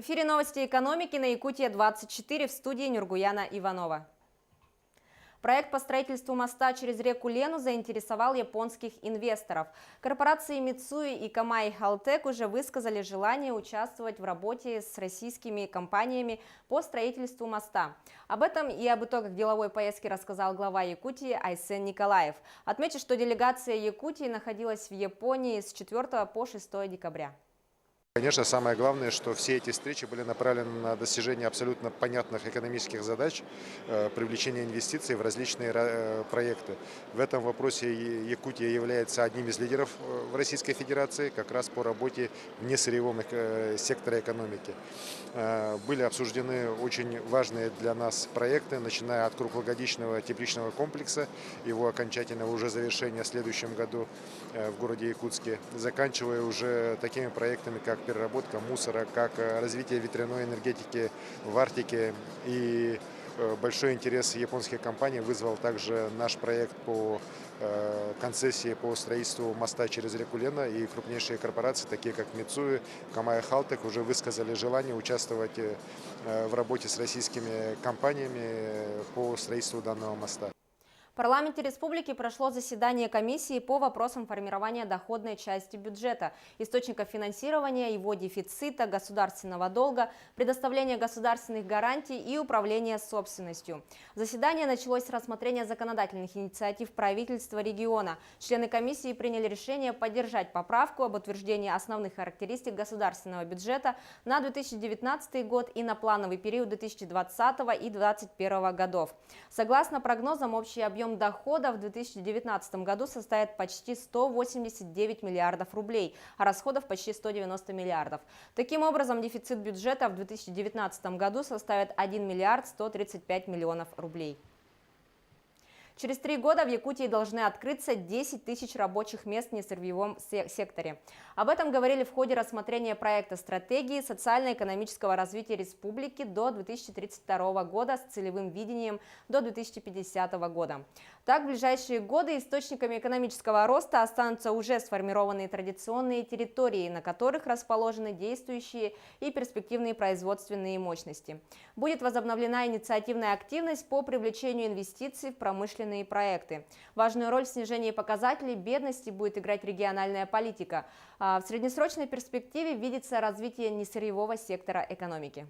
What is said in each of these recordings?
эфире новости экономики на Якутия-24, в студии Нюргуяна Иванова. Проект по строительству моста через реку Лену заинтересовал японских инвесторов. Корпорации Mitsui и Kamai Haltech уже высказали желание участвовать в работе с российскими компаниями по строительству моста. Об этом и об итогах деловой поездки рассказал глава Якутии Айсен Николаев. Отмечу, что делегация Якутии находилась в Японии с 4 по 6 декабря. Конечно, самое главное, что все эти встречи были направлены на достижение абсолютно понятных экономических задач, привлечения инвестиций в различные проекты. В этом вопросе Якутия является одним из лидеров в Российской Федерации как раз по работе в несырьевом секторе экономики. Были обсуждены очень важные для нас проекты, начиная от круглогодичного тепличного комплекса, его окончательного уже завершения в следующем году в городе Якутске, заканчивая уже такими проектами, как переработка мусора, как развитие ветряной энергетики в Арктике. И большой интерес японских компаний вызвал также наш проект по концессии по строительству моста через реку Лена, и крупнейшие корпорации, такие как Mitsui, Kamai Haltech, уже высказали желание участвовать в работе с российскими компаниями по строительству данного моста. В парламенте республики прошло заседание комиссии по вопросам формирования доходной части бюджета, источников финансирования, его дефицита, государственного долга, предоставления государственных гарантий и управления собственностью. Заседание началось с рассмотрения законодательных инициатив правительства региона. Члены комиссии приняли решение поддержать поправку об утверждении основных характеристик государственного бюджета на 2019 год и на плановый период 2020 и 2021 годов. Согласно прогнозам, общий объем дохода в 2019 году составит почти 189 миллиардов рублей, а расходов почти 190 миллиардов. Таким образом, дефицит бюджета в 2019 году составит 1 миллиард 135 миллионов рублей. Через 3 года в Якутии должны открыться 10 тысяч рабочих мест в несырьевом секторе. Об этом говорили в ходе рассмотрения проекта стратегии социально-экономического развития республики до 2032 года с целевым видением до 2050 года. Так, в ближайшие годы источниками экономического роста останутся уже сформированные традиционные территории, на которых расположены действующие и перспективные производственные мощности. Будет возобновлена инициативная активность по привлечению инвестиций в промышленные проекты. Важную роль в снижении показателей бедности будет играть региональная политика. В среднесрочной перспективе видится развитие несырьевого сектора экономики.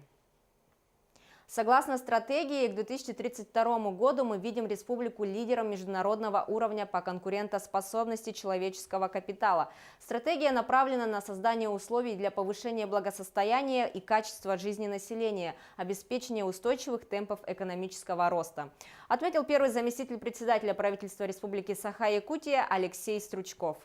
Согласно стратегии, к 2032 году мы видим республику лидером международного уровня по конкурентоспособности человеческого капитала. Стратегия направлена на создание условий для повышения благосостояния и качества жизни населения, обеспечения устойчивых темпов экономического роста, отметил первый заместитель председателя правительства Республики Саха-Якутия Алексей Стручков.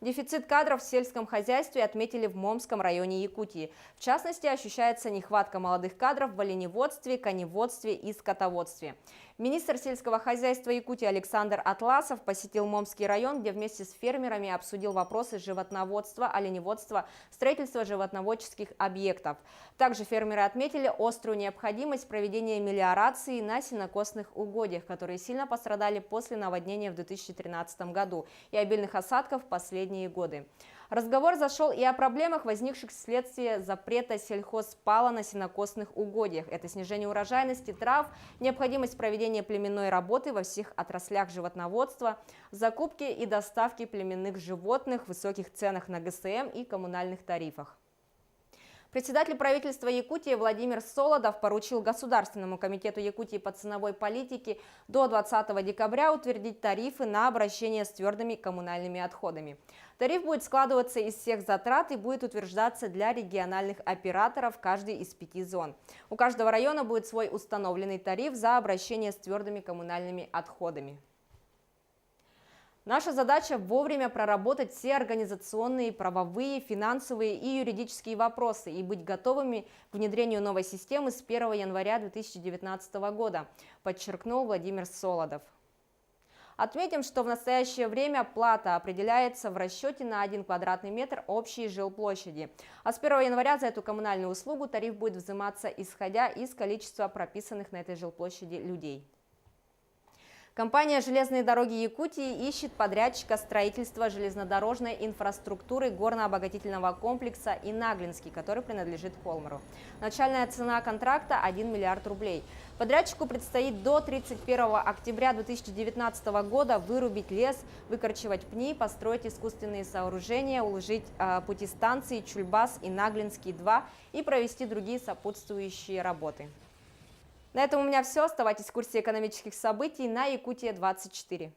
Дефицит кадров в сельском хозяйстве отметили в Момском районе Якутии. В частности, ощущается нехватка молодых кадров в оленеводстве, коневодстве и скотоводстве. Министр сельского хозяйства Якутии Александр Атласов посетил Момский район, где вместе с фермерами обсудил вопросы животноводства, оленеводства, строительства животноводческих объектов. Также фермеры отметили острую необходимость проведения мелиорации на сенокосных угодьях, которые сильно пострадали после наводнения в 2013 году и обильных осадков в последние годы. Разговор зашел и о проблемах, возникших вследствие запрета сельхозпала на сенокосных угодьях. Это снижение урожайности трав, необходимость проведения племенной работы во всех отраслях животноводства, закупки и доставки племенных животных, высоких ценах на ГСМ и коммунальных тарифах. Председатель правительства Якутии Владимир Солодов поручил Государственному комитету Якутии по ценовой политике до 20 декабря утвердить тарифы на обращение с твердыми коммунальными отходами. Тариф будет складываться из всех затрат и будет утверждаться для региональных операторов каждой из 5 зон. У каждого района будет свой установленный тариф за обращение с твердыми коммунальными отходами. Наша задача – вовремя проработать все организационные, правовые, финансовые и юридические вопросы и быть готовыми к внедрению новой системы с 1 января 2019 года, подчеркнул Владимир Солодов. Отметим, что в настоящее время плата определяется в расчете на 1 квадратный метр общей жилплощади. А с 1 января за эту коммунальную услугу тариф будет взиматься исходя из количества прописанных на этой жилплощади людей. Компания «Железные дороги Якутии» ищет подрядчика строительства железнодорожной инфраструктуры горно-обогатительного комплекса Инаглинский, который принадлежит Холмару. Начальная цена контракта – 1 миллиард рублей. Подрядчику предстоит до 31 октября 2019 года вырубить лес, выкорчевать пни, построить искусственные сооружения, уложить пути станции Чульбас и Наглинский-2 и провести другие сопутствующие работы. На этом у меня все. Оставайтесь в курсе экономических событий на Якутия 24.